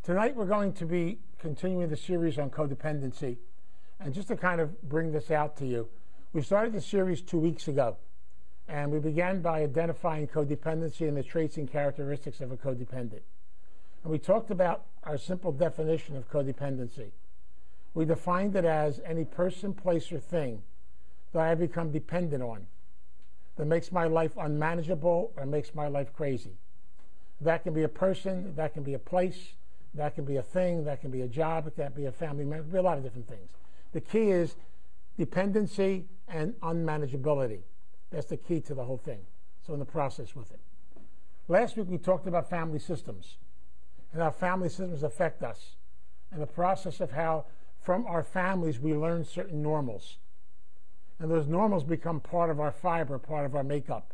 Tonight we're going to be continuing the series on codependency. And just to kind of bring this out to you, we started the series 2 weeks ago. And we began by identifying codependency and the traits and characteristics of a codependent. And we talked about our simple definition of codependency. We defined it as any person, place, or thing that I have become dependent on, that makes my life unmanageable or makes my life crazy. That can be a person, that can be a place, that can be a thing, that can be a job, it can be a family member, it can be a lot of different things. The key is dependency and unmanageability. That's the key to the whole thing. So in the process with it. Last week we talked about family systems and how family systems affect us and the process of how from our families we learn certain normals. And those normals become part of our fiber, part of our makeup.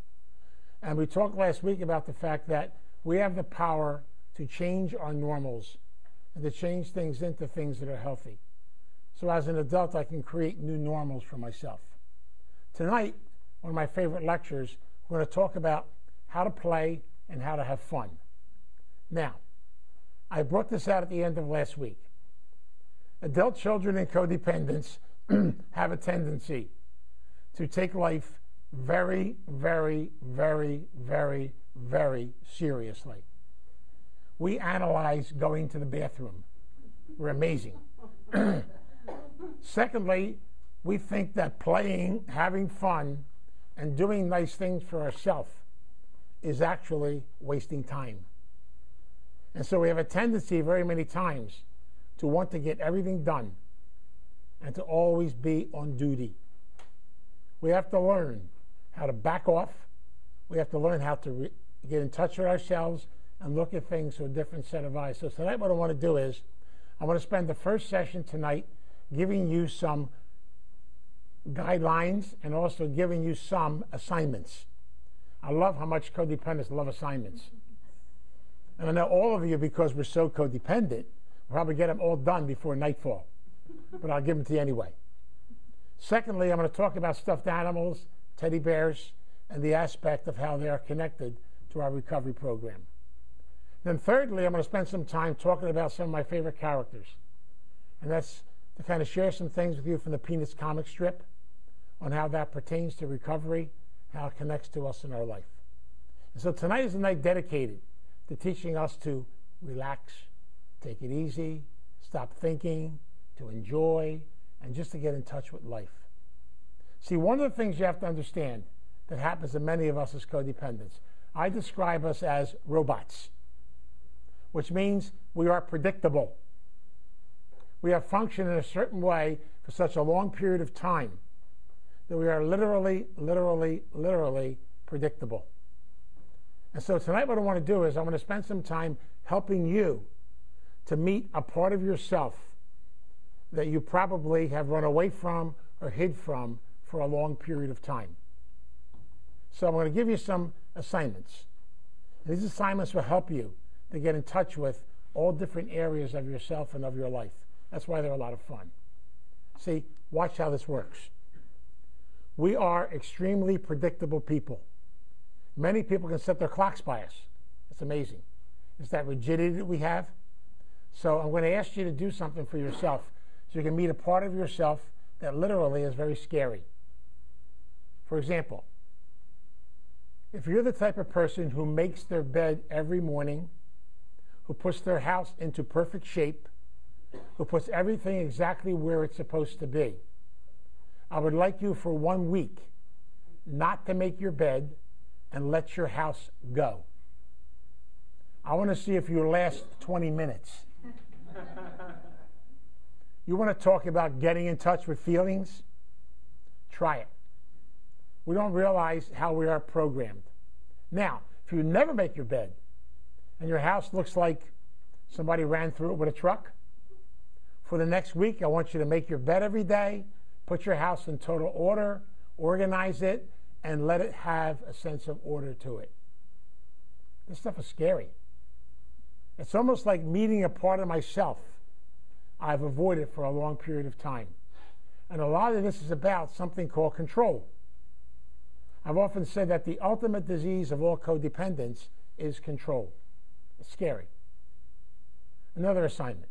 And we talked last week about the fact that we have the power to change our normals and to change things into things that are healthy. So as an adult, I can create new normals for myself. Tonight, one of my favorite lectures, we're going to talk about how to play and how to have fun. Now, I brought this out at the end of last week. Adult children and codependents have a tendency to take life very, very, very, very, very seriously. We analyze going to the bathroom. We're amazing. Secondly, we think that playing, having fun, and doing nice things for ourselves is actually wasting time. And so we have a tendency very many times to want to get everything done and to always be on duty. We have to learn how to back off. We have to learn how to get in touch with ourselves and look at things through a different set of eyes. So tonight what I want to do is I want to spend the first session tonight giving you some guidelines and also giving you some assignments. I love how much codependents love assignments. And I know all of you, because we're so codependent, will probably get them all done before nightfall. But I'll give them to you anyway. Secondly, I'm going to talk about stuffed animals, teddy bears, and the aspect of how they are connected to our recovery program. Then thirdly, I'm going to spend some time talking about some of my favorite characters. And that's to kind of share some things with you from the Peanuts comic strip on how that pertains to recovery, how it connects to us in our life. And so tonight is a night dedicated to teaching us to relax, take it easy, stop thinking, to enjoy, and just to get in touch with life. See, one of the things you have to understand that happens to many of us as codependents, I describe us as robots, which means we are predictable. We have functioned in a certain way for such a long period of time that we are literally predictable. And so tonight what I want to do is I'm going to spend some time helping you to meet a part of yourself that you probably have run away from or hid from for a long period of time. So I'm going to give you some assignments. And these assignments will help you to get in touch with all different areas of yourself and of your life. That's why they're a lot of fun. See, watch how this works. We are extremely predictable people. Many people can set their clocks by us. It's amazing. It's that rigidity that we have. So I'm going to ask you to do something for yourself so you can meet a part of yourself that literally is very scary. For example, if you're the type of person who makes their bed every morning, who puts their house into perfect shape, who puts everything exactly where it's supposed to be, I would like you for 1 week not to make your bed and let your house go. I want to see if you last 20 minutes. You want to talk about getting in touch with feelings? Try it. We don't realize how we are programmed. Now, if you never make your bed and your house looks like somebody ran through it with a truck, for the next week I want you to make your bed every day, put your house in total order, organize it, and let it have a sense of order to it. This stuff is scary. It's almost like meeting a part of myself I've avoided for a long period of time. And a lot of this is about something called control. I've often said that the ultimate disease of all codependence is control. It's scary. Another assignment.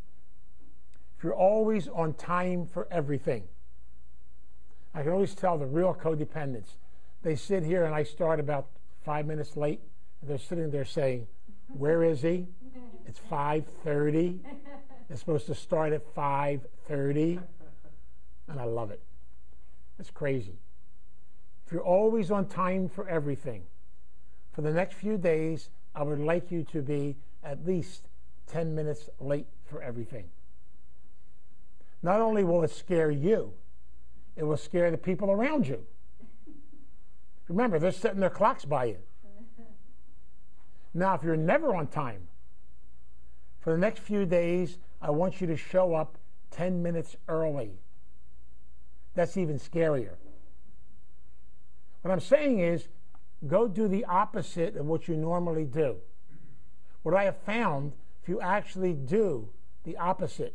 If you're always on time for everything, I can always tell the real codependents. They sit here and I start about 5 minutes late, and they're sitting there saying, where is he? It's 5:30. It's supposed to start at 5:30. And I love it. It's crazy. If you're always on time for everything, for the next few days, I would like you to be at least 10 minutes late for everything. Not only will it scare you, it will scare the people around you. Remember, they're setting their clocks by you. Now, if you're never on time, for the next few days, I want you to show up 10 minutes early. That's even scarier. What I'm saying is, go do the opposite of what you normally do. What I have found, if you actually do the opposite,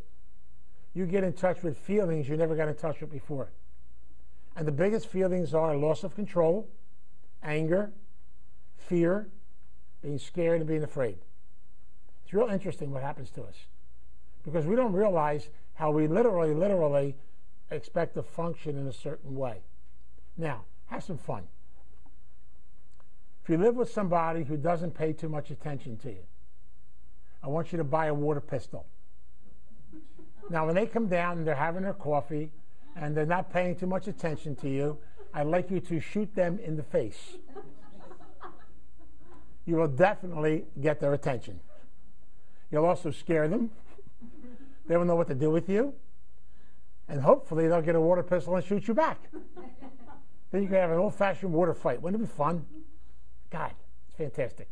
you get in touch with feelings you never got in touch with before. And the biggest feelings are loss of control, anger, fear, being scared, and being afraid. It's real interesting what happens to us, because we don't realize how we literally expect to function in a certain way. Now, have some fun. If you live with somebody who doesn't pay too much attention to you, I want you to buy a water pistol. Now, when they come down and they're having their coffee and they're not paying too much attention to you, I'd like you to shoot them in the face. You will definitely get their attention. You'll also scare them. They won't know what to do with you. And hopefully they'll get a water pistol and shoot you back. Then you can have an old-fashioned water fight. Wouldn't it be fun? God, it's fantastic.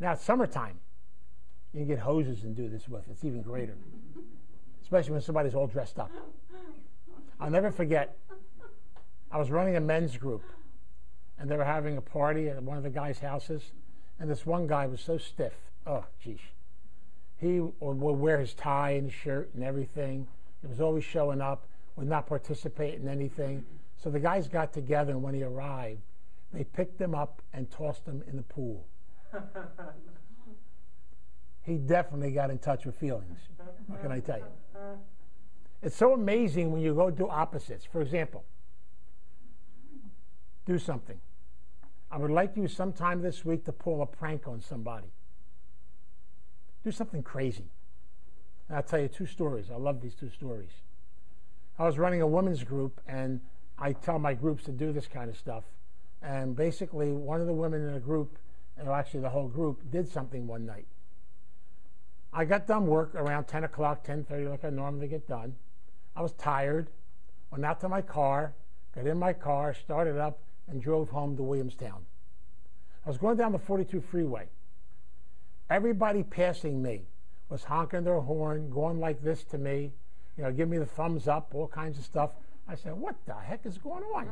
Now it's summertime. You can get hoses and do this with. It's even greater. Especially when somebody's all dressed up. I'll never forget, I was running a men's group, and they were having a party at one of the guys' houses, and this one guy was so stiff. Oh, geez. He would wear his tie and shirt and everything. He was always showing up, would not participate in anything. So the guys got together, and when he arrived, they picked him up and tossed him in the pool. He definitely got in touch with feelings. What can I tell you? It's so amazing when you go do opposites. For example, do something. I would like you sometime this week to pull a prank on somebody. Do something crazy. And I'll tell you 2 stories. I love these 2 stories. I was running a women's group, and I tell my groups to do this kind of stuff. And basically, one of the women in the group, or actually the whole group, did something one night. I got done work around 10 o'clock, 10:30, like I normally get done. I was tired, went out to my car, got in my car, started up, and drove home to Williamstown. I was going down the 42 freeway. Everybody passing me was honking their horn, going like this to me, give me the thumbs up, all kinds of stuff. I said, what the heck is going on?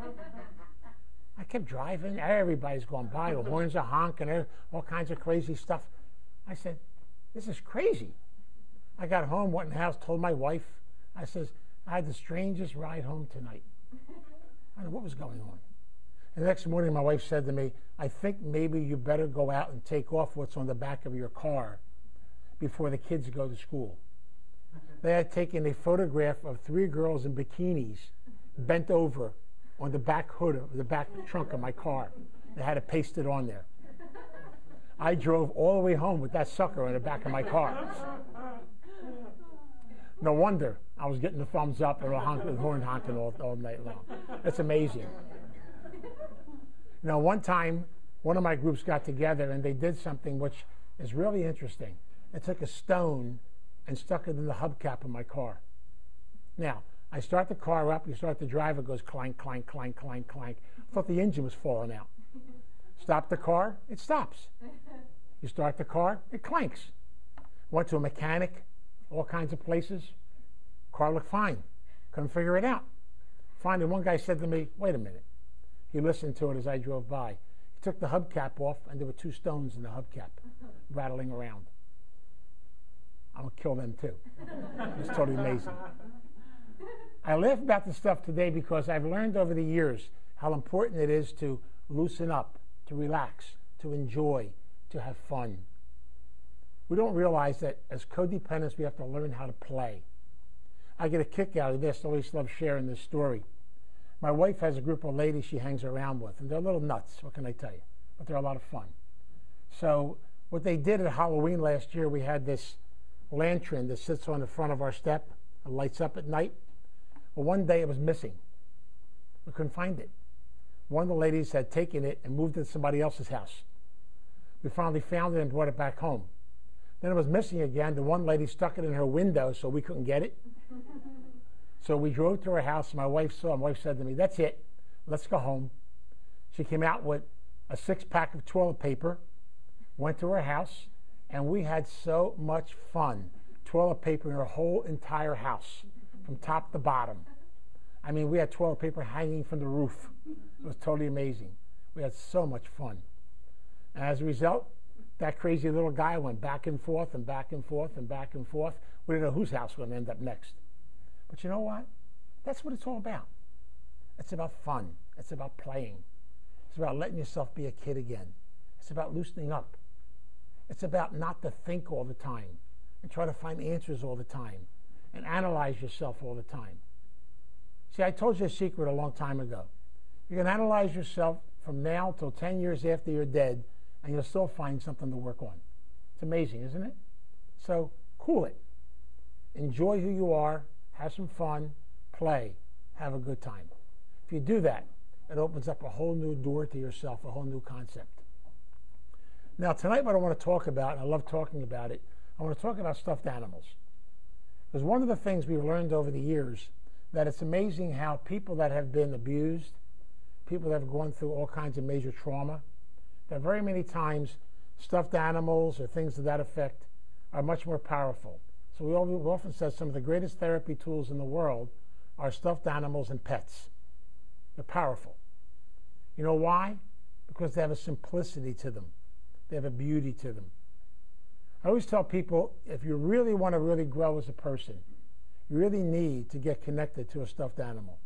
I kept driving. Everybody's going by. The horns are honking, all kinds of crazy stuff. I said, this is crazy. I got home, went in the house, told my wife. I says, I had the strangest ride home tonight. I don't know what was going on. And the next morning, my wife said to me, I think maybe you better go out and take off what's on the back of your car before the kids go to school. They had taken a photograph of 3 girls in bikinis bent over on the back hood of the back trunk of my car. They had to paste it on there. I drove all the way home with that sucker on the back of my car. No wonder I was getting the thumbs up and the horn honking all night long. It's amazing. One time, one of my groups got together and they did something which is really interesting. They took a stone and stuck it in the hubcap of my car. Now, I start the car up, you start to drive, it goes clank, clank, clank, clank, clank. I thought the engine was falling out. Stop the car, it stops. You start the car, it clanks. Went to a mechanic, all kinds of places. Car looked fine. Couldn't figure it out. Finally, one guy said to me, wait a minute. He listened to it as I drove by. He took the hubcap off, and there were 2 stones in the hubcap rattling around. I'm going to kill them too. It's totally amazing. I laugh about this stuff today because I've learned over the years how important it is to loosen up, to relax, to enjoy, to have fun. We don't realize that as codependents, we have to learn how to play. I get a kick out of this. I always love sharing this story. My wife has a group of ladies she hangs around with, and they're a little nuts. What can I tell you? But they're a lot of fun. So what they did at Halloween last year, we had this lantern that sits on the front of our step and lights up at night. Well, one day it was missing. We couldn't find it. One of the ladies had taken it and moved it to somebody else's house. We finally found it and brought it back home. Then it was missing again. The one lady stuck it in her window so we couldn't get it. So we drove to her house, and my wife saw it. My wife said to me, "That's it. Let's go home." She came out with a 6-pack of toilet paper, went to her house, and we had so much fun. Toilet paper in her whole entire house, from top to bottom. I mean, we had toilet paper hanging from the roof. It was totally amazing. We had so much fun. And as a result, that crazy little guy went back and forth and back and forth and back and forth. We didn't know whose house was going to end up next. But you know what? That's what it's all about. It's about fun. It's about playing. It's about letting yourself be a kid again. It's about loosening up. It's about not to think all the time and try to find answers all the time and analyze yourself all the time. See, I told you a secret a long time ago. You can analyze yourself from now till 10 years after you're dead, and you'll still find something to work on. It's amazing, isn't it? So cool it. Enjoy who you are. Have some fun. Play. Have a good time. If you do that, it opens up a whole new door to yourself, a whole new concept. Now, tonight what I want to talk about, and I love talking about it, I want to talk about stuffed animals. Because one of the things we've learned over the years, that it's amazing how people that have been abused, people that have gone through all kinds of major trauma, that very many times stuffed animals or things to that effect are much more powerful. So we often say some of the greatest therapy tools in the world are stuffed animals and pets. They're powerful. You know why? Because they have a simplicity to them. They have a beauty to them. I always tell people, if you really want to really grow as a person, you really need to get connected to a stuffed animal.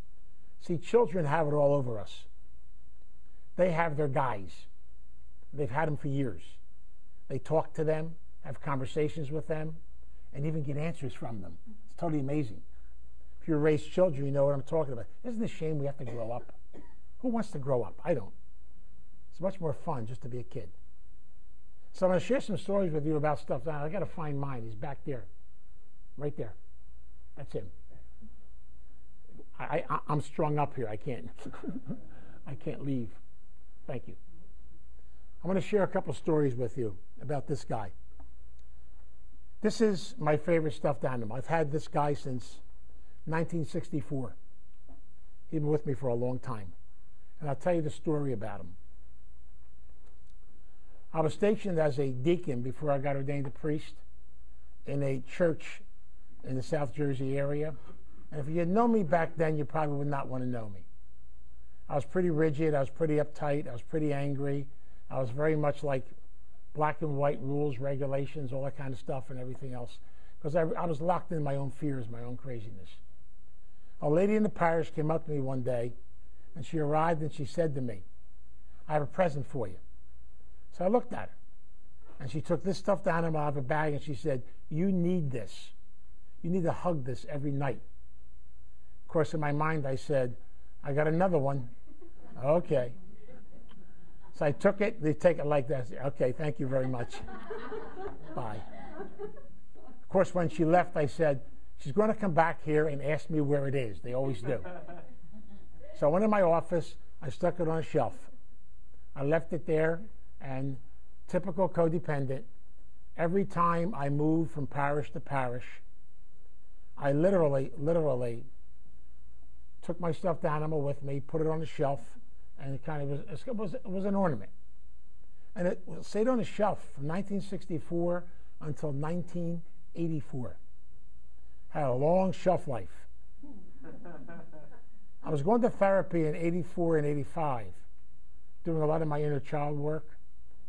See, children have it all over us. They have their guys. They've had them for years. They talk to them, have conversations with them, and even get answers from them. It's totally amazing. If you raise children, you know what I'm talking about. Isn't it a shame we have to grow up? Who wants to grow up? I don't. It's much more fun just to be a kid. So I'm going to share some stories with you about stuffed animals. I got to find mine. He's back there, right there. That's him. I'm strung up here. I can't. I can't leave. Thank you. I'm going to share a couple stories with you about this guy. This is my favorite stuffed animal. I've had this guy since 1964. He's been with me for a long time. And I'll tell you the story about him. I was stationed as a deacon before I got ordained a priest in a church in the South Jersey area. And if you had known me back then, you probably would not want to know me. I was pretty rigid. I was pretty uptight. I was pretty angry. I was very much like black and white rules, regulations, all that kind of stuff and everything else. Because I was locked in my own fears, my own craziness. A lady in the parish came up to me one day, and she arrived and she said to me, "I have a present for you." So I looked at her, and she took this stuffed animal out of a bag, and she said, "You need this. You need to hug this every night." Of course, in my mind, I said, "I got another one." Okay. So I took it. They take it like that. I said, "Okay, thank you very much." Bye. Of course, when she left, I said, "She's going to come back here and ask me where it is." They always do. So I went in my office. I stuck it on a shelf. I left it there, and typical codependent, every time I moved from parish to parish, I literally took my stuffed animal with me, put it on the shelf, and it was an ornament. And it stayed on the shelf from 1964 until 1984. Had a long shelf life. I was going to therapy in 84 and 85, doing a lot of my inner child work,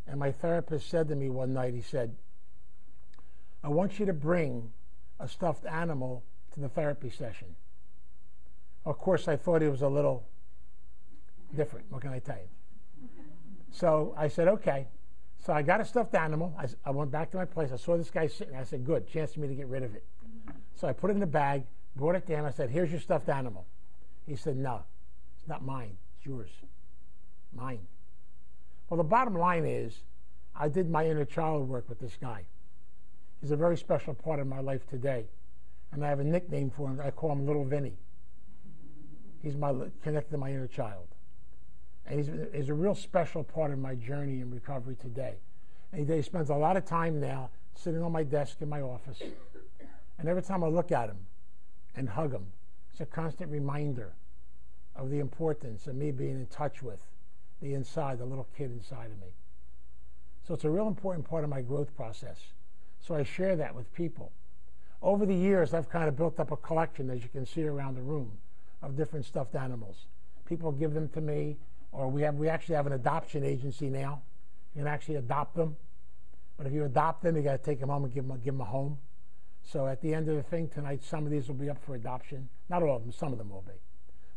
and my therapist said to me one night, he said, "I want you to bring a stuffed animal to the therapy session." Of course, I thought it was a little different. What can I tell you? So I said, "Okay." So I got a stuffed animal. I went back to my place. I saw this guy sitting. I said, good, chance for me to get rid of it. So I put it in the bag, brought it to him. I said, here's your stuffed animal. He said, no, it's not mine. It's yours. Mine. Well, the bottom line is I did my inner child work with this guy. He's a very special part of my life today. And I have a nickname for him. I call him Little Vinny. He's connected to my inner child. And he's a real special part of my journey in recovery today. And he spends a lot of time now sitting on my desk in my office. And every time I look at him and hug him, it's a constant reminder of the importance of me being in touch with the inside, the little kid inside of me. So it's a real important part of my growth process. So I share that with people. Over the years, I've kind of built up a collection, as you can see around the room, of different stuffed animals. People give them to me, or we actually have an adoption agency now. You can actually adopt them. But if you adopt them, you got to take them home and give them a home. So at the end of the thing tonight, some of these will be up for adoption. Not all of them, some of them will be.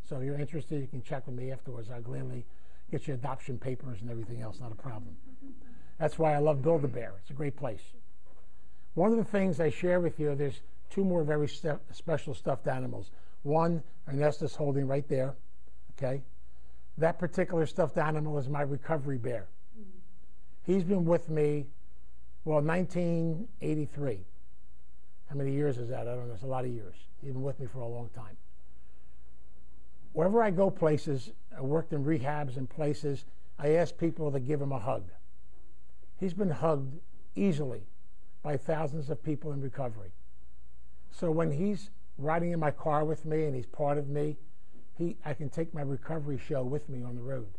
So if you're interested, you can check with me afterwards. I'll gladly get your adoption papers and everything else, not a problem. That's why I love Build-A-Bear. It's a great place. One of the things I share with you, there's two more very special stuffed animals. One, Ernesto's holding right there, okay? That particular stuffed animal is my recovery bear. He's been with me, well, 1983. How many years is that? I don't know. It's a lot of years. He's been with me for a long time. Wherever I go places, I worked in rehabs and places, I ask people to give him a hug. He's been hugged easily by thousands of people in recovery. So when he's riding in my car with me and he's part of me, I can take my recovery show with me on the road.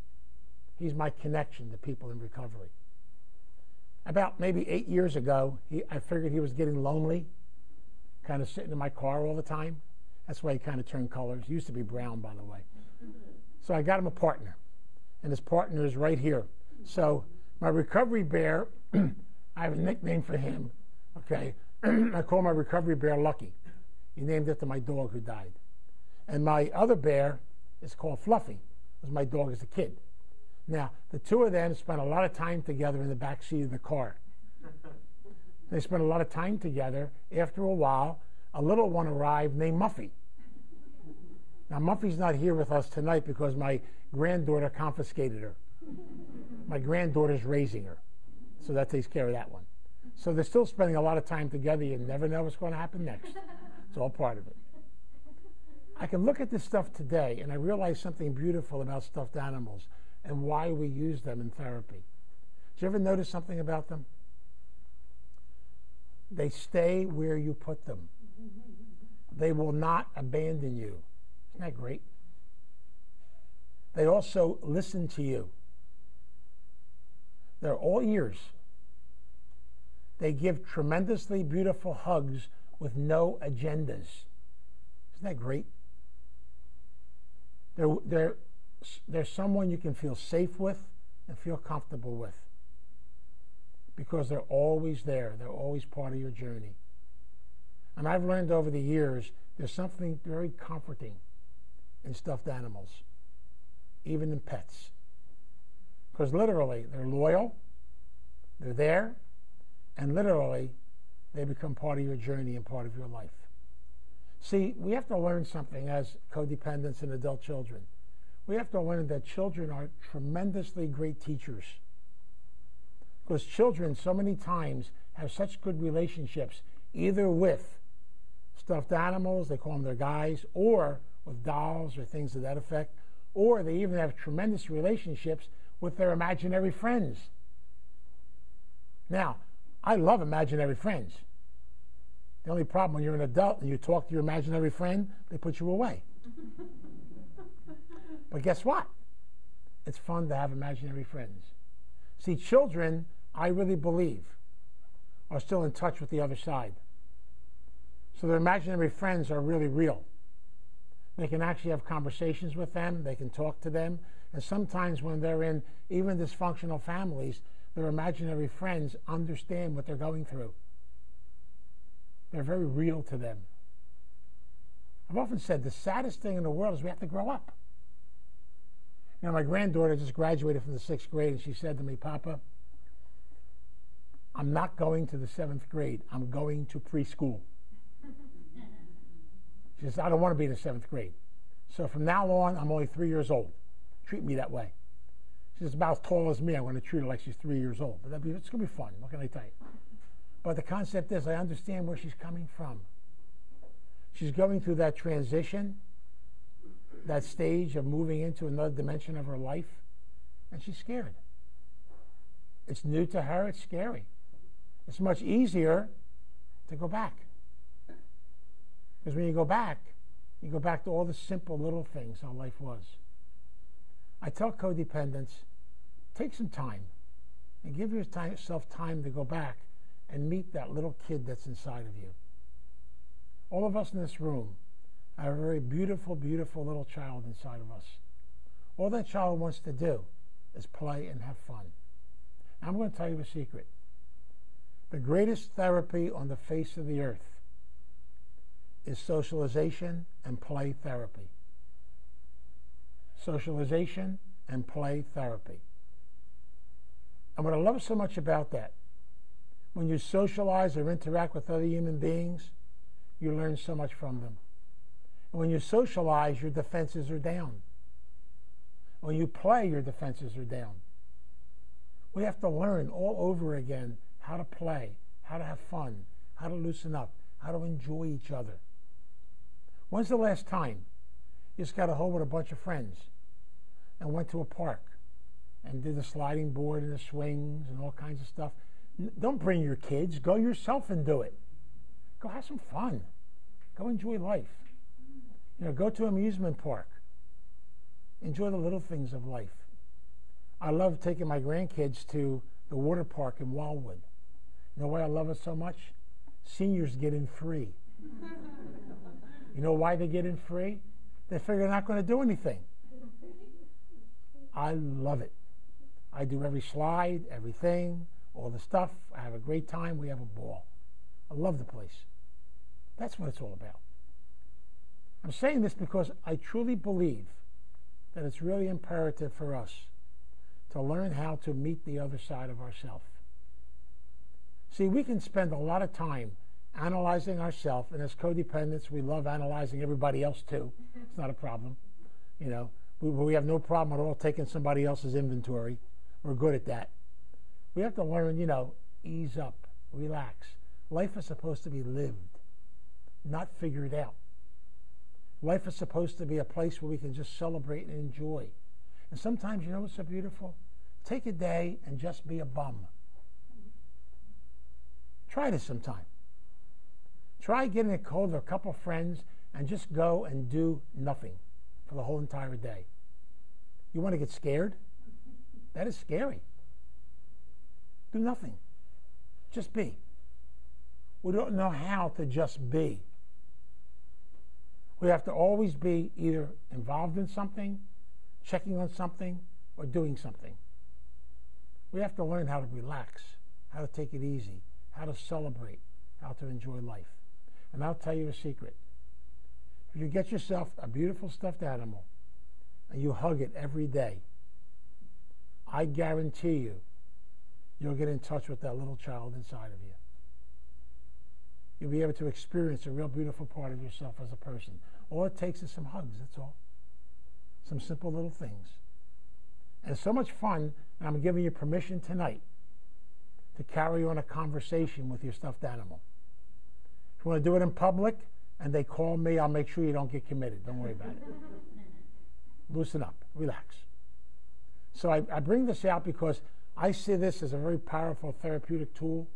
He's my connection to people in recovery. About maybe 8 years ago, I figured he was getting lonely, kind of sitting in my car all the time. That's why he kind of turned colors. He used to be brown, by the way. So I got him a partner, and his partner is right here. So my recovery bear, I have a nickname for him, okay? I call my recovery bear Lucky. He named it to my dog who died. And my other bear is called Fluffy, because my dog is a kid. Now, the two of them spent a lot of time together in the back seat of the car. They spent a lot of time together. After a while, a little one arrived named Muffy. Now, Muffy's not here with us tonight because my granddaughter confiscated her. My granddaughter's raising her, so that takes care of that one. So they're still spending a lot of time together. You never know what's going to happen next. It's all part of it. I can look at this stuff today, and I realize something beautiful about stuffed animals and why we use them in therapy. Did you ever notice something about them? They stay where you put them. They will not abandon you. Isn't that great? They also listen to you. They're all ears. They give tremendously beautiful hugs with no agendas. Isn't that great? They're someone you can feel safe with and feel comfortable with because they're always there. They're always part of your journey. And I've learned over the years there's something very comforting in stuffed animals, even in pets. Because literally, they're loyal, they're there, and literally, they become part of your journey and part of your life. See, we have to learn something as codependents and adult children. We have to learn that children are tremendously great teachers. Because children, so many times, have such good relationships, either with stuffed animals, they call them their guys, or with dolls or things to that effect, or they even have tremendous relationships with their imaginary friends. Now, I love imaginary friends. The only problem when you're an adult and you talk to your imaginary friend, they put you away. But guess what? It's fun to have imaginary friends. See, children, I really believe, are still in touch with the other side. So their imaginary friends are really real. They can actually have conversations with them. They can talk to them. And sometimes when they're in even dysfunctional families, their imaginary friends understand what they're going through. They're very real to them. I've often said the saddest thing in the world is we have to grow up. You know, my granddaughter just graduated from the 6th grade, and she said to me, Papa, I'm not going to the 7th grade. I'm going to preschool. She says, I don't want to be in the 7th grade. So from now on, I'm only 3 years old. Treat me that way. She's about as tall as me. I'm going to treat her like she's 3 years old. But it's going to be fun. What can I tell you? But the concept is, I understand where she's coming from. She's going through that transition, that stage of moving into another dimension of her life, and she's scared. It's new to her. It's scary. It's much easier to go back. Because when you go back to all the simple little things how life was. I tell codependents, take some time and give yourself time to go back and meet that little kid that's inside of you. All of us in this room have a very beautiful, beautiful little child inside of us. All that child wants to do is play and have fun. I'm going to tell you a secret. The greatest therapy on the face of the earth is socialization and play therapy. Socialization and play therapy. And what I love so much about that, when you socialize or interact with other human beings, you learn so much from them. And when you socialize, your defenses are down. When you play, your defenses are down. We have to learn all over again how to play, how to have fun, how to loosen up, how to enjoy each other. When's the last time you just got a hold with a bunch of friends and went to a park and did the sliding board and the swings and all kinds of stuff? Don't bring your kids. Go yourself and do it. Go have some fun. Go enjoy life. Go to an amusement park. Enjoy the little things of life. I love taking my grandkids to the water park in Wildwood. You know why I love it so much? Seniors get in free. You know why they get in free? They figure they're not going to do anything. I love it. I do every slide, everything, all the stuff. I have a great time. We have a ball. I love the place. That's what it's all about. I'm saying this because I truly believe that it's really imperative for us to learn how to meet the other side of ourselves. See, we can spend a lot of time analyzing ourselves, and as codependents, we love analyzing everybody else too. It's not a problem. We have no problem at all taking somebody else's inventory. We're good at that. We have to learn, ease up, relax. Life is supposed to be lived, not figured out. Life is supposed to be a place where we can just celebrate and enjoy. And sometimes, you know what's so beautiful? Take a day and just be a bum. Try this sometime. Try getting a hold of a couple of friends and just go and do nothing for the whole entire day. You want to get scared? That is scary. Do nothing. Just be. We don't know how to just be. We have to always be either involved in something, checking on something, or doing something. We have to learn how to relax, how to take it easy, how to celebrate, how to enjoy life. And I'll tell you a secret. If you get yourself a beautiful stuffed animal and you hug it every day, I guarantee you'll get in touch with that little child inside of you. You'll be able to experience a real beautiful part of yourself as a person. All it takes is some hugs, that's all. Some simple little things. And it's so much fun, and I'm giving you permission tonight to carry on a conversation with your stuffed animal. If you want to do it in public and they call me, I'll make sure you don't get committed. Don't worry about it. Loosen up. Relax. So I bring this out because I see this as a very powerful therapeutic tool.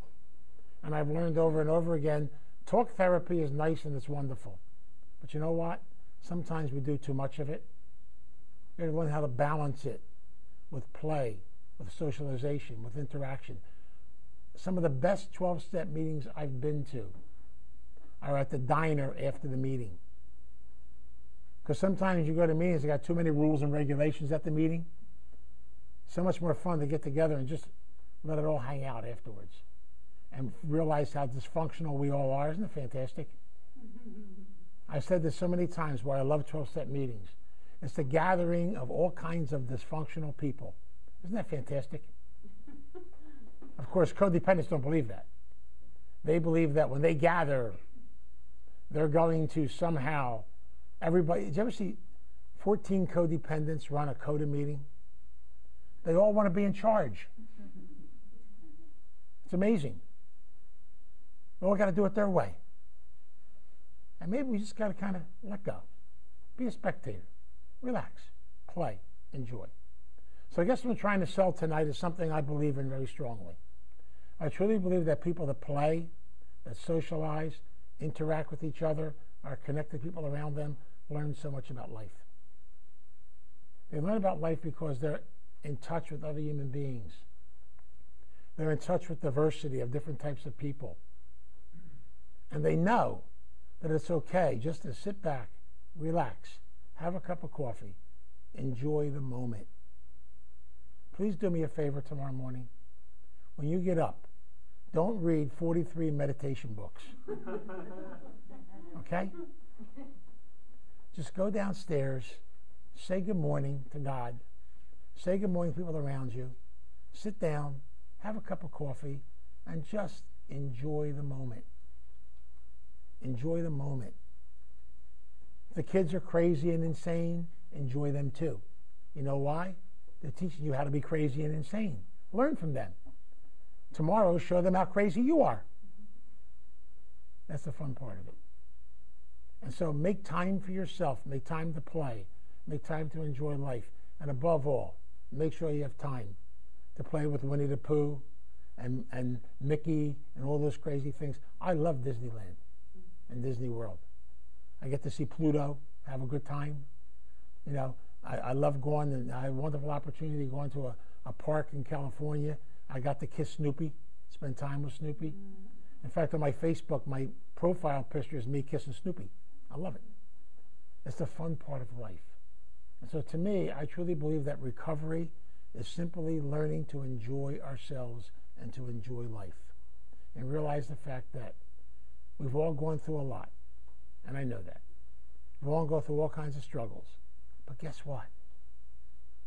And I've learned over and over again, talk therapy is nice and it's wonderful. But you know what? Sometimes we do too much of it. We have to learn how to balance it with play, with socialization, with interaction. Some of the best 12-step meetings I've been to are at the diner after the meeting. Because sometimes you go to meetings, they got too many rules and regulations at the meeting. So much more fun to get together and just let it all hang out afterwards and realize how dysfunctional we all are. Isn't it fantastic? I've said this so many times why I love 12-step meetings. It's the gathering of all kinds of dysfunctional people. Isn't that fantastic? Of course, codependents don't believe that. They believe that when they gather, they're going to somehow, everybody, did you ever see 14 codependents run a coda meeting? They all want to be in charge. It's amazing. They all got to do it their way. And maybe we just got to kind of let go. Be a spectator. Relax. Play. Enjoy. So I guess what I'm trying to sell tonight is something I believe in very strongly. I truly believe that people that play, that socialize, interact with each other, are connected to people around them, learn so much about life. They learn about life because they're in touch with other human beings. They're in touch with diversity of different types of people. And they know that it's okay just to sit back, relax, have a cup of coffee, enjoy the moment. Please do me a favor tomorrow morning. When you get up, don't read 43 meditation books. Okay? Just go downstairs, say good morning to God, say good morning to people around you, sit down, have a cup of coffee, and just enjoy the moment. Enjoy the moment. If the kids are crazy and insane, enjoy them too. You know why? They're teaching you how to be crazy and insane. Learn from them. Tomorrow, show them how crazy you are. That's the fun part of it. And so make time for yourself. Make time to play. Make time to enjoy life. And above all, make sure you have time to play with Winnie the Pooh and Mickey and all those crazy things. I love Disneyland and Disney World. I get to see Pluto, have a good time. You know, I love going, and I had a wonderful opportunity going to a park in California. I got to kiss Snoopy, spend time with Snoopy. In fact, on my Facebook, my profile picture is me kissing Snoopy. I love it. It's the fun part of life. And so to me, I truly believe that recovery is simply learning to enjoy ourselves and to enjoy life. And realize the fact that we've all gone through a lot. And I know that. We've all gone through all kinds of struggles. But guess what?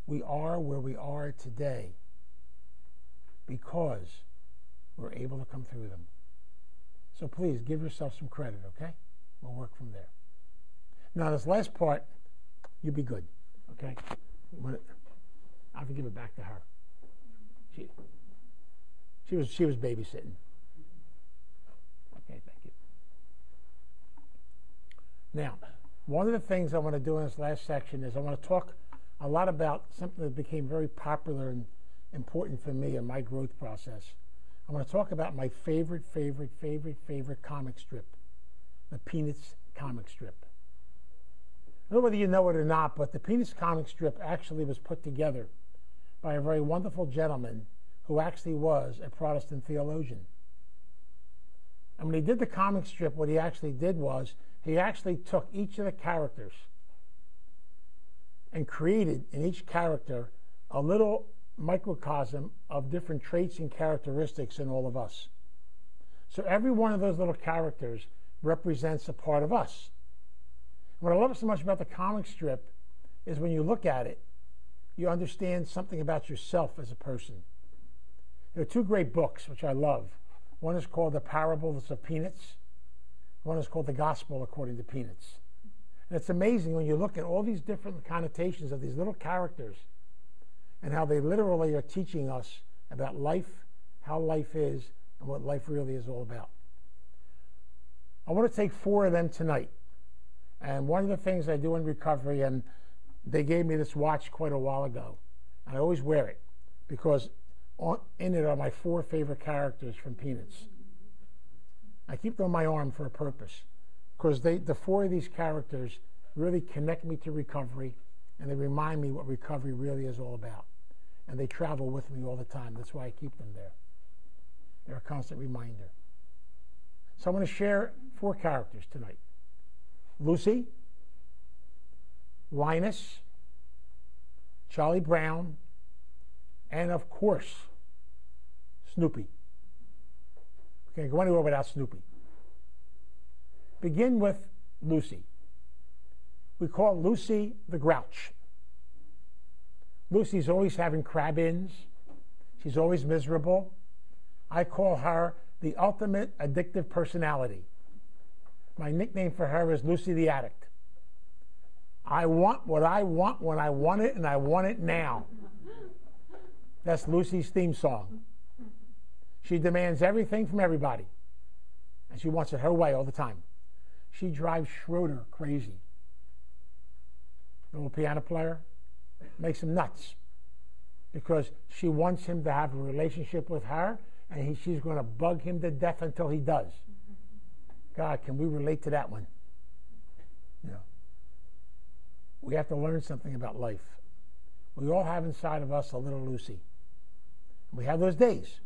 We are where we are today because we're able to come through them. So please give yourself some credit, okay? We'll work from there. Now, this last part, you be good, okay? I have to give it back to her. She was babysitting. Okay, thank you. Now, one of the things I want to do in this last section is I want to talk a lot about something that became very popular and important for me in my growth process. I want to talk about my favorite comic strip, the Peanuts comic strip. I don't know whether you know it or not, but the Peanuts comic strip actually was put together by a very wonderful gentleman who actually was a Protestant theologian. And when he did the comic strip, what he actually did was he actually took each of the characters and created in each character a little microcosm of different traits and characteristics in all of us. So every one of those little characters represents a part of us. What I love so much about the comic strip is when you look at it, you understand something about yourself as a person. There are two great books which I love. One is called The Parables of Peanuts. One is called The Gospel According to Peanuts. And it's amazing when you look at all these different connotations of these little characters and how they literally are teaching us about life, how life is, and what life really is all about. I want to take 4 of them tonight. And one of the things I do in recovery, and they gave me this watch quite a while ago, and I always wear it because in it are my 4 favorite characters from Peanuts. I keep them on my arm for a purpose because the 4 of these characters really connect me to recovery, and they remind me what recovery really is all about. And they travel with me all the time. That's why I keep them there. They're a constant reminder. So I'm going to share 4 characters tonight. Lucy, Linus, Charlie Brown, and of course, Snoopy. We can't go anywhere without Snoopy. Begin with Lucy. We call Lucy the Grouch. Lucy's always having crab-ins. She's always miserable. I call her the ultimate addictive personality. My nickname for her is Lucy the Addict. I want what I want when I want it, and I want it now. That's Lucy's theme song. She demands everything from everybody, and she wants it her way all the time. She drives Schroeder crazy. The little piano player makes him nuts because she wants him to have a relationship with her, and she's going to bug him to death until he does. God, can we relate to that one? You know, we have to learn something about life. We all have inside of us a little Lucy. We have those days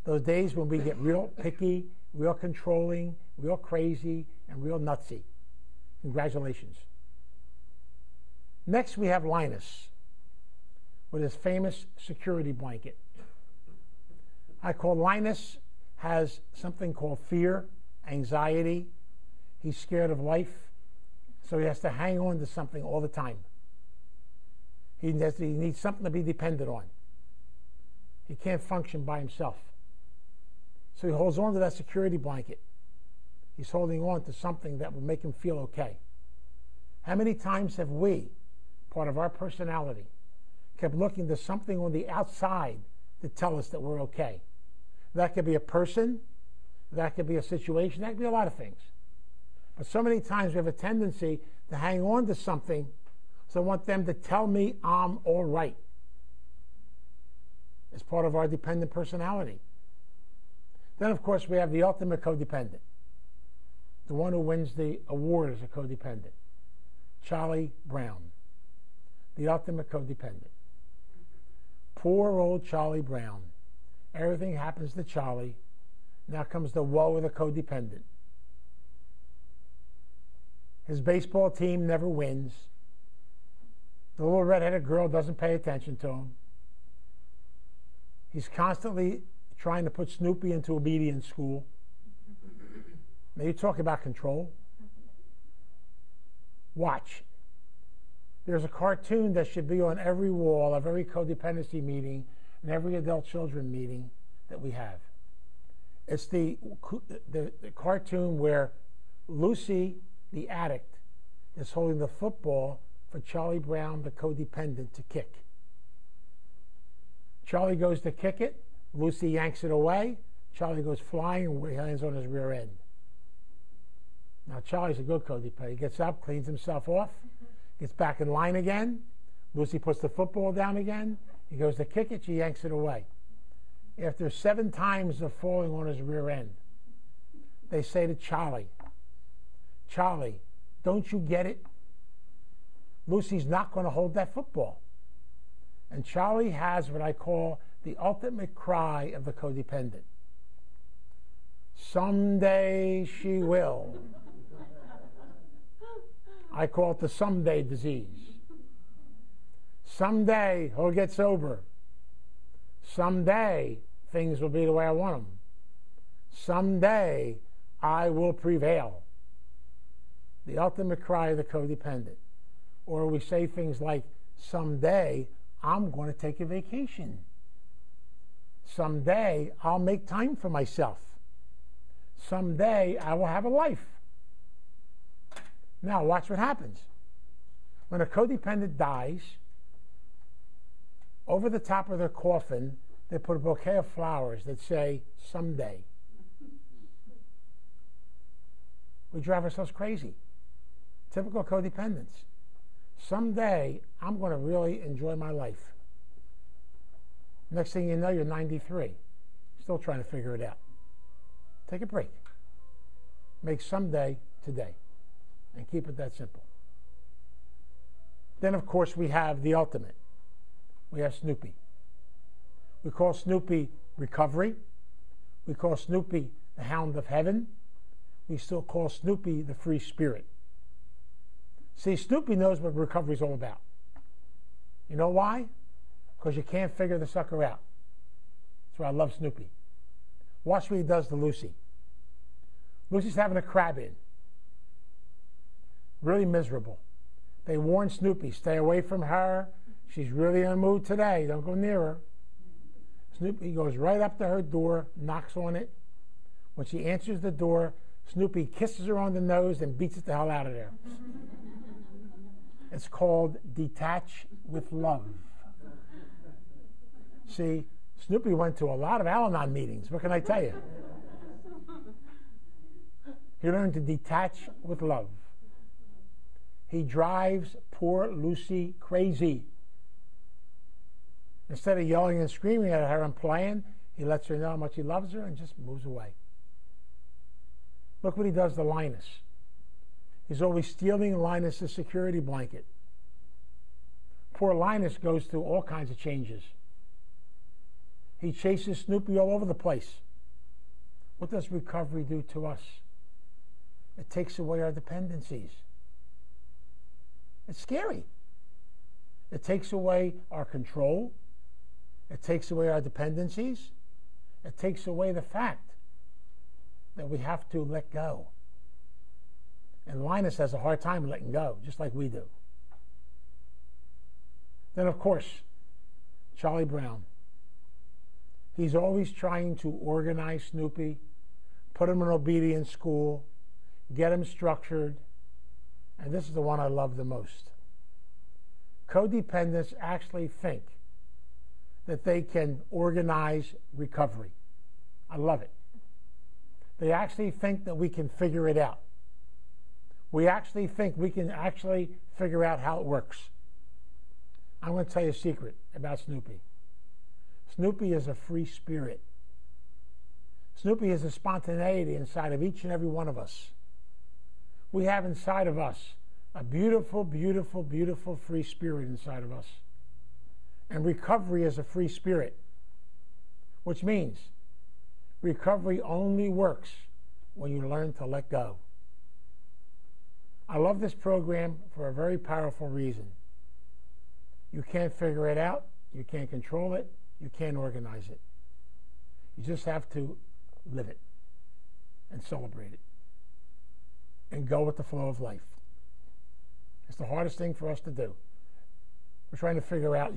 when we get real picky, real controlling, real crazy, and real nutsy. Congratulations. Next, we have Linus with his famous security blanket. I call Linus has something called fear, anxiety. He's scared of life, so he has to hang on to something all the time. He needs something to be dependent on. He can't function by himself. So he holds on to that security blanket. He's holding on to something that will make him feel okay. How many times have we, part of our personality, kept looking to something on the outside to tell us that we're okay? That could be a person, that could be a situation, that could be a lot of things. But so many times we have a tendency to hang on to something, so I want them to tell me I'm all right. It's part of our dependent personality. Then, of course, we have the ultimate codependent, the one who wins the award as a codependent, Charlie Brown, the ultimate codependent. Poor old Charlie Brown. Everything happens to Charlie. Now comes the woe of the codependent. His baseball team never wins. The little redheaded girl doesn't pay attention to him. He's constantly trying to put Snoopy into obedience school. Now you talk about control. Watch. There's a cartoon that should be on every wall of every codependency meeting and every adult children meeting that we have. It's the cartoon where Lucy, the addict, is holding the football for Charlie Brown, the codependent, to kick. Charlie goes to kick it. Lucy yanks it away. Charlie goes flying and lands on his rear end. Now, Charlie's a good codependent. He gets up, cleans himself off, gets back in line again. Lucy puts the football down again. He goes to kick it. She yanks it away. After 7 times of falling on his rear end, they say to Charlie, Charlie, don't you get it? Lucy's not going to hold that football. And Charlie has what I call the ultimate cry of the codependent. Someday she will. I call it the someday disease. Someday he'll get sober. Someday things will be the way I want them. Someday I will prevail. The ultimate cry of the codependent. Or we say things like, someday I'm going to take a vacation. Someday I'll make time for myself. Someday I will have a life. Now watch what happens. When a codependent dies, over the top of their coffin, they put a bouquet of flowers that say, someday. We drive ourselves crazy. Typical codependence. Someday, I'm going to really enjoy my life. Next thing you know, you're 93. Still trying to figure it out. Take a break. Make someday today. And keep it that simple. Then, of course, we have the ultimate. We have Snoopy. We call Snoopy recovery. We call Snoopy the hound of heaven. We still call Snoopy the free spirit. See, Snoopy knows what recovery is all about. You know why? Because you can't figure the sucker out. That's why I love Snoopy. Watch what he does to Lucy. Lucy's having a crab in. Really miserable. They warn Snoopy, stay away from her. She's really in a mood today. Don't go near her. Snoopy goes right up to her door, knocks on it. When she answers the door, Snoopy kisses her on the nose and beats it the hell out of there. It's called Detach with Love. See, Snoopy went to a lot of Al-Anon meetings. What can I tell you? He learned to detach with love. He drives poor Lucy crazy. Instead of yelling and screaming at her and playing, he lets her know how much he loves her and just moves away. Look what he does to Linus. He's always stealing Linus' security blanket. Poor Linus goes through all kinds of changes. He chases Snoopy all over the place. What does recovery do to us? It takes away our dependencies. It's scary. It takes away our control. It takes away our dependencies. It takes away the fact that we have to let go. And Linus has a hard time letting go, just like we do. Then, of course, Charlie Brown. He's always trying to organize Snoopy, put him in obedience school, get him structured. And this is the one I love the most. Codependents actually think that they can organize recovery. I love it. They actually think that we can figure it out. We actually think we can actually figure out how it works. I'm going to tell you a secret about Snoopy. Snoopy is a free spirit. Snoopy is a spontaneity inside of each and every one of us. We have inside of us a beautiful, beautiful, beautiful free spirit inside of us. And recovery is a free spirit, which means recovery only works when you learn to let go. I love this program for a very powerful reason. You can't figure it out. You can't control it. You can't organize it. You just have to live it and celebrate it and go with the flow of life. It's the hardest thing for us to do. We're trying to figure out,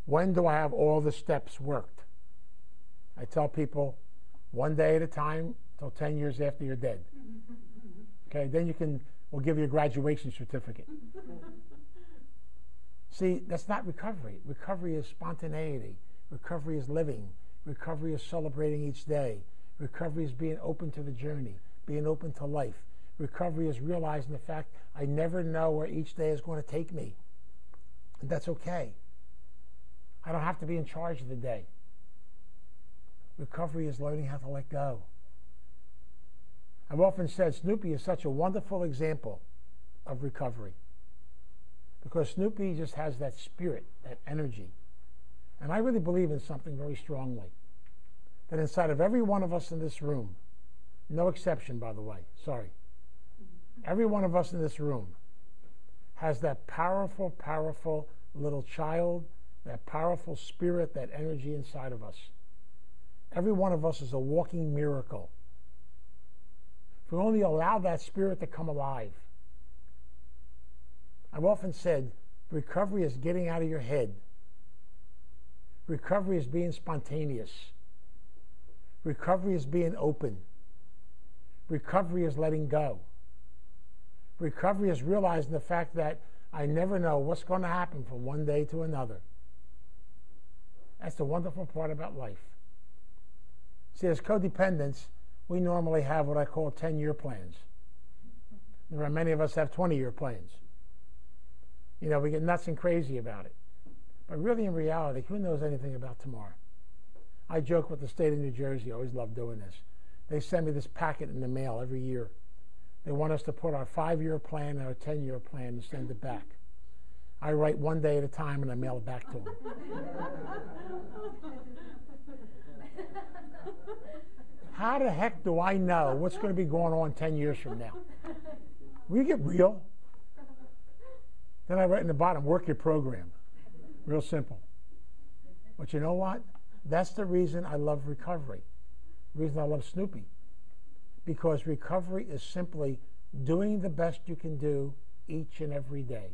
when do I have all the steps worked? I tell people, one day at a time till 10 years after you're dead. Okay, then we'll give you a graduation certificate. See, that's not recovery. Recovery is spontaneity. Recovery is living. Recovery is celebrating each day. Recovery is being open to the journey, being open to life. Recovery is realizing the fact I never know where each day is going to take me. And that's okay. I don't have to be in charge of the day. Recovery is learning how to let go. I've often said Snoopy is such a wonderful example of recovery because Snoopy just has that spirit, that energy. And I really believe in something very strongly, that inside of every one of us in this room, no exception, by the way, sorry, every one of us in this room has that powerful, powerful little child, that powerful spirit, that energy inside of us. Every one of us is a walking miracle. If we only allow that spirit to come alive. I've often said, recovery is getting out of your head. Recovery is being spontaneous. Recovery is being open. Recovery is letting go. Recovery is realizing the fact that I never know what's going to happen from one day to another. That's the wonderful part about life. See, as codependents, we normally have what I call 10-year plans. There are many of us have 20-year plans. We get nuts and crazy about it. But really, in reality, who knows anything about tomorrow? I joke with the state of New Jersey. I always love doing this. They send me this packet in the mail every year. They want us to put our 5-year plan and our 10-year plan and send it back. I write one day at a time and I mail it back to them. How the heck do I know what's going to be going on 10 years from now? We get real. Then I write in the bottom, work your program. Real simple. But you know what? That's the reason I love recovery. The reason I love Snoopy. Because recovery is simply doing the best you can do each and every day.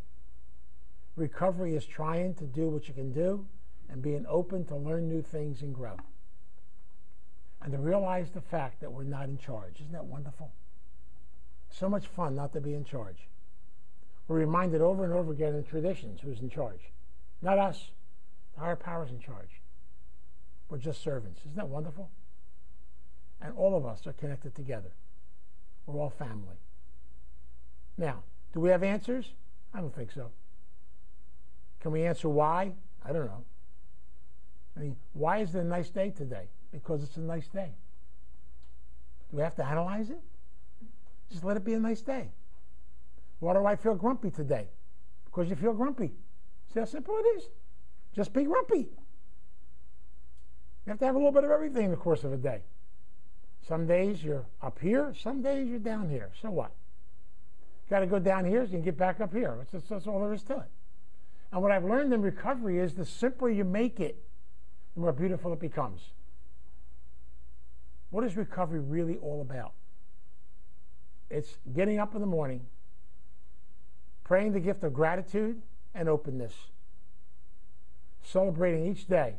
Recovery is trying to do what you can do and being open to learn new things and grow. And to realize the fact that we're not in charge. Isn't that wonderful? So much fun not to be in charge. We're reminded over and over again in traditions who's in charge. Not us. The higher power's in charge. We're just servants. Isn't that wonderful? And all of us are connected together. We're all family. Now, do we have answers? I don't think so. Can we answer why? I don't know. I mean, why is it a nice day today? Because it's a nice day. Do we have to analyze it? Just let it be a nice day. Why do I feel grumpy today? Because you feel grumpy. See how simple it is? Just be grumpy. You have to have a little bit of everything in the course of a day. Some days you're up here, some days you're down here. So what? You got to go down here so you can get back up here. That's all there is to it. And what I've learned in recovery is the simpler you make it, the more beautiful it becomes. What is recovery really all about? It's getting up in the morning, praying the gift of gratitude and openness, celebrating each day.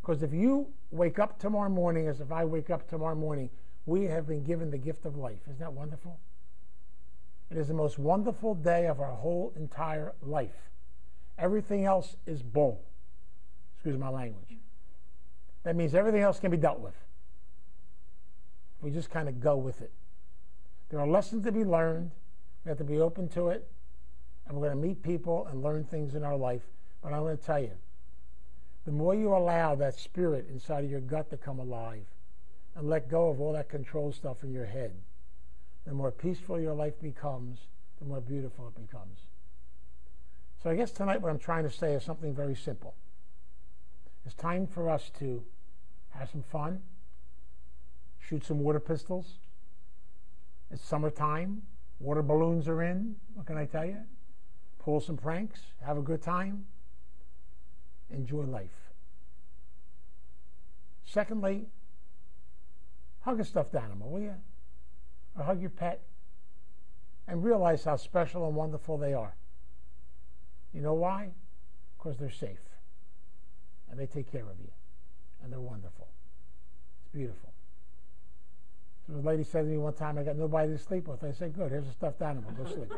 Because if you wake up tomorrow morning as if I wake up tomorrow morning, we have been given the gift of life. Isn't that wonderful? It is the most wonderful day of our whole entire life. Everything else is bull. Excuse my language. That means everything else can be dealt with. We just kind of go with it. There are lessons to be learned. We have to be open to it. And we're going to meet people and learn things in our life. But I'm going to tell you, the more you allow that spirit inside of your gut to come alive and let go of all that control stuff in your head, the more peaceful your life becomes, the more beautiful it becomes. So I guess tonight what I'm trying to say is something very simple. It's time for us to have some fun, shoot some water pistols. It's summertime. Water balloons are in. What can I tell you? Pull some pranks. Have a good time. Enjoy life. Secondly, hug a stuffed animal, will you? Or hug your pet and realize how special and wonderful they are. You know why? Because they're safe. And they take care of you. And they're wonderful. It's beautiful. So the lady said to me one time, I got nobody to sleep with. I said, good, here's a stuffed animal. Go sleep.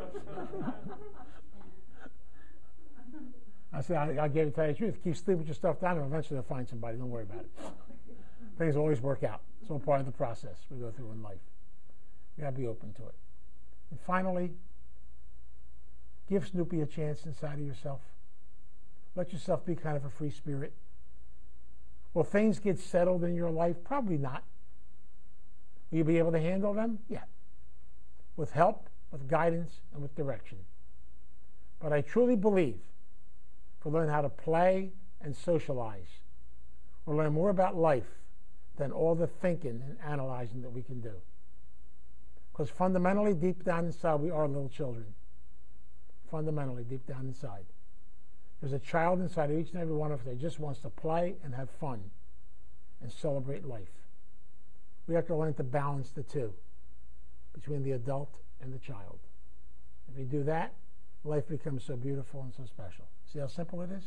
I said, I gave you to tell you the truth. Keep sleeping with your stuffed animal. Eventually they'll find somebody. Don't worry about it. Things always work out. It's all part of the process we go through in life. You got to be open to it. And finally, give Snoopy a chance inside of yourself. Let yourself be kind of a free spirit. Will things get settled in your life? Probably not. Will you be able to handle them? Yeah. With help, with guidance, and with direction. But I truly believe if we learn how to play and socialize, we'll learn more about life than all the thinking and analyzing that we can do. Because fundamentally, deep down inside, we are little children. Fundamentally, deep down inside. There's a child inside of each and every one of us that just wants to play and have fun and celebrate life. We have to learn to balance the two between the adult and the child. If you do that, life becomes so beautiful and so special. See how simple it is?